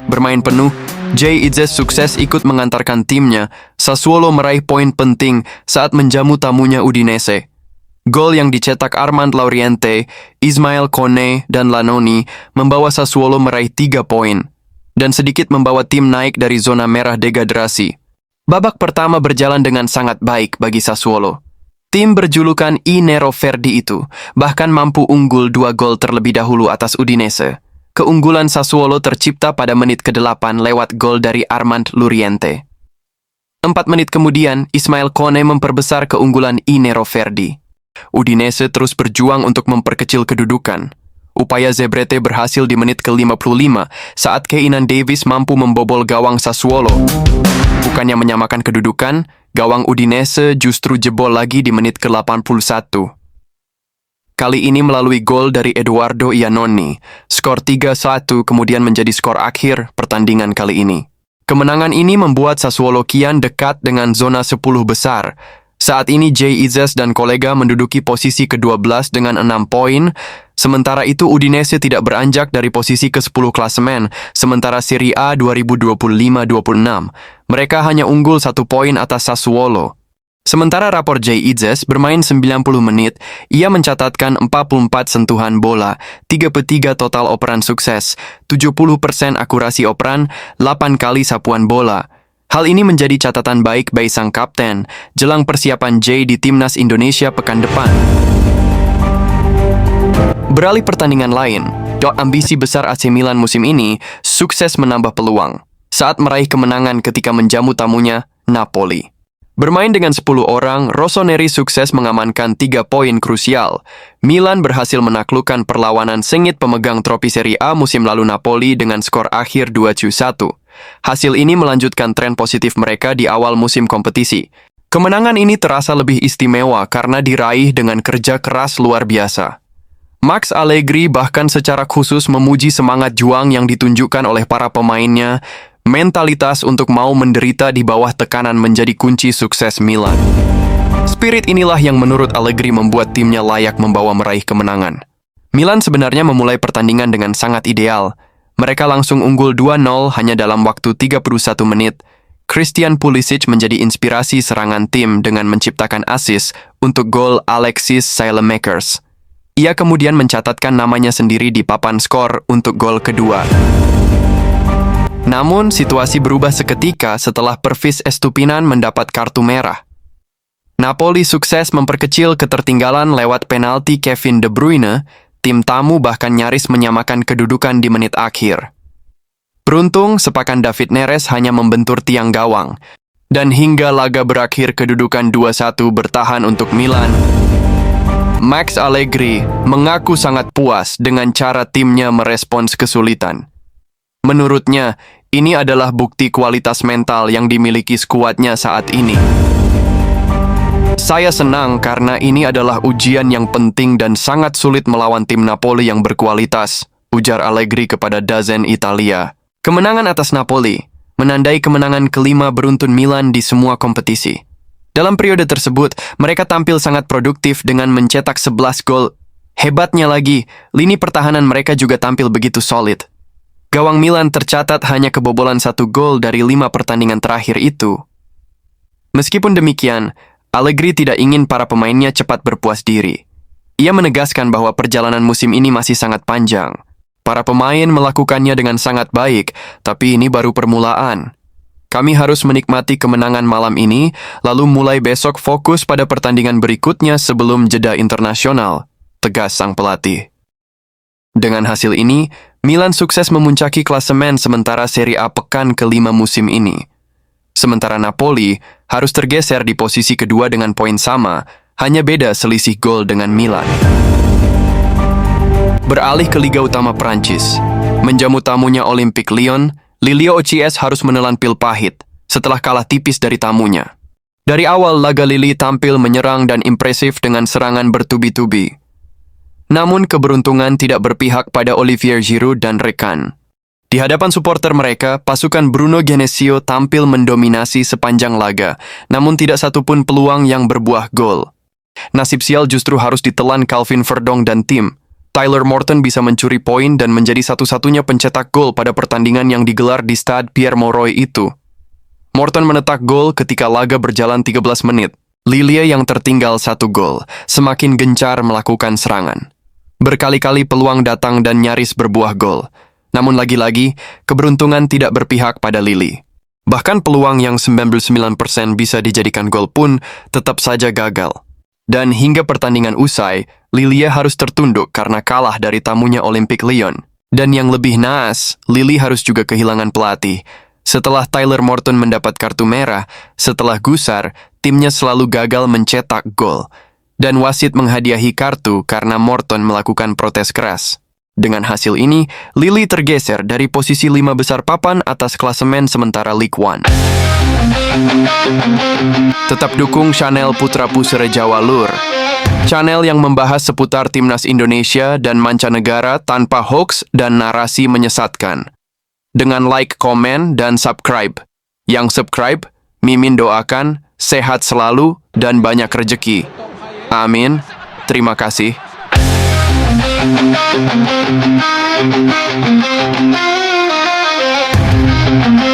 Bermain penuh, Jay Itzes sukses ikut mengantarkan timnya. Sassuolo meraih poin penting saat menjamu tamunya Udinese. Gol yang dicetak Armand Lauriente, Ismail Kone, dan Lannoni membawa Sassuolo meraih 3 poin dan sedikit membawa tim naik dari zona merah degradasi. Babak pertama berjalan dengan sangat baik bagi Sassuolo. Tim berjulukan I Nero Verdi itu bahkan mampu unggul 2 gol terlebih dahulu atas Udinese. Keunggulan Sassuolo tercipta pada menit ke-8 lewat gol dari Armand Lauriente. 4 menit kemudian, Ismail Kone memperbesar keunggulan I Nero Verdi. Udinese terus berjuang untuk memperkecil kedudukan. Upaya Zebrete berhasil di menit ke-55 saat Keinan Davis mampu membobol gawang Sassuolo. Bukannya menyamakan kedudukan, gawang Udinese justru jebol lagi di menit ke-81. Kali ini melalui gol dari Edoardo Iannoni, skor 3-1 kemudian menjadi skor akhir pertandingan kali ini. Kemenangan ini membuat Sassuolo kian dekat dengan zona 10 besar. Saat ini Jay Itzes dan kolega menduduki posisi ke-12 dengan 6 poin, sementara itu Udinese tidak beranjak dari posisi ke-10 klasemen, sementara Serie A 2025-26. Mereka hanya unggul 1 poin atas Sassuolo. Sementara rapor Jay Itzes bermain 90 menit, ia mencatatkan 44 sentuhan bola, 3/3 total operan sukses, 70% akurasi operan, 8 kali sapuan bola. Hal ini menjadi catatan baik bagi sang kapten, jelang persiapan Jay di Timnas Indonesia pekan depan. Beralih pertandingan lain, ambisi besar AC Milan musim ini sukses menambah peluang saat meraih kemenangan ketika menjamu tamunya, Napoli. Bermain dengan 10 orang, Rossoneri sukses mengamankan 3 poin krusial. Milan berhasil menaklukkan perlawanan sengit pemegang trofi Serie A musim lalu Napoli dengan skor akhir 2-1. Hasil ini melanjutkan tren positif mereka di awal musim kompetisi. Kemenangan ini terasa lebih istimewa karena diraih dengan kerja keras luar biasa. Max Allegri bahkan secara khusus memuji semangat juang yang ditunjukkan oleh para pemainnya. Mentalitas untuk mau menderita di bawah tekanan menjadi kunci sukses Milan. Spirit inilah yang menurut Allegri membuat timnya layak membawa meraih kemenangan. Milan sebenarnya memulai pertandingan dengan sangat ideal. Mereka langsung unggul 2-0 hanya dalam waktu 31 menit. Christian Pulisic menjadi inspirasi serangan tim dengan menciptakan assist untuk gol Alexis Saelemaekers. Ia kemudian mencatatkan namanya sendiri di papan skor untuk gol kedua. Namun, situasi berubah seketika setelah Pervis Estupinan mendapat kartu merah. Napoli sukses memperkecil ketertinggalan lewat penalti Kevin De Bruyne. Tim tamu bahkan nyaris menyamakan kedudukan di menit akhir. Beruntung, sepakan David Neres hanya membentur tiang gawang. Dan hingga laga berakhir kedudukan 2-1 bertahan untuk Milan. Max Allegri mengaku sangat puas dengan cara timnya merespons kesulitan. Menurutnya, ini adalah bukti kualitas mental yang dimiliki skuadnya saat ini. Saya senang karena ini adalah ujian yang penting dan sangat sulit melawan tim Napoli yang berkualitas, ujar Allegri kepada DAZN Italia. Kemenangan atas Napoli menandai kemenangan kelima beruntun Milan di semua kompetisi. Dalam periode tersebut, mereka tampil sangat produktif dengan mencetak 11 gol. Hebatnya lagi, lini pertahanan mereka juga tampil begitu solid. Gawang Milan tercatat hanya kebobolan 1 gol dari 5 pertandingan terakhir itu. Meskipun demikian, Allegri tidak ingin para pemainnya cepat berpuas diri. Ia menegaskan bahwa perjalanan musim ini masih sangat panjang. Para pemain melakukannya dengan sangat baik, tapi ini baru permulaan. Kami harus menikmati kemenangan malam ini, lalu mulai besok fokus pada pertandingan berikutnya sebelum jeda internasional, tegas sang pelatih. Dengan hasil ini, Milan sukses memuncaki klasemen sementara Serie A pekan kelima musim ini. Sementara Napoli harus tergeser di posisi kedua dengan poin sama, hanya beda selisih gol dengan Milan. Beralih ke Liga Utama Prancis. Menjamu tamunya Olympique Lyon, Lille OCS harus menelan pil pahit setelah kalah tipis dari tamunya. Dari awal laga Lille tampil menyerang dan impresif dengan serangan bertubi-tubi. Namun keberuntungan tidak berpihak pada Olivier Giroud dan rekan. Di hadapan supporter mereka, pasukan Bruno Genesio tampil mendominasi sepanjang laga, namun tidak satupun peluang yang berbuah gol. Nasib sial justru harus ditelan Calvin Verdong dan tim. Tyler Morton bisa mencuri poin dan menjadi satu-satunya pencetak gol pada pertandingan yang digelar di Stade Pierre-Mauroy itu. Morton menetak gol ketika laga berjalan 13 menit. Lille yang tertinggal 1 gol, semakin gencar melakukan serangan. Berkali-kali peluang datang dan nyaris berbuah gol. Namun lagi-lagi, keberuntungan tidak berpihak pada Lille. Bahkan peluang yang 99% bisa dijadikan gol pun tetap saja gagal. Dan hingga pertandingan usai, Lille harus tertunduk karena kalah dari tamunya Olympique Lyon. Dan yang lebih naas, Lille harus juga kehilangan pelatih. Setelah Tyler Morton mendapat kartu merah, setelah gusar, timnya selalu gagal mencetak gol. Dan wasit menghadiahi kartu karena Morton melakukan protes keras. Dengan hasil ini, Lille tergeser dari posisi 5 besar papan atas klasemen sementara Ligue 1. Tetap dukung channel Putra Pusere Jawa Lur. Channel yang membahas seputar timnas Indonesia dan mancanegara tanpa hoax dan narasi menyesatkan. Dengan like, komen, dan subscribe. Yang subscribe, Mimin doakan sehat selalu dan banyak rejeki. Amin. Terima kasih. Thank you.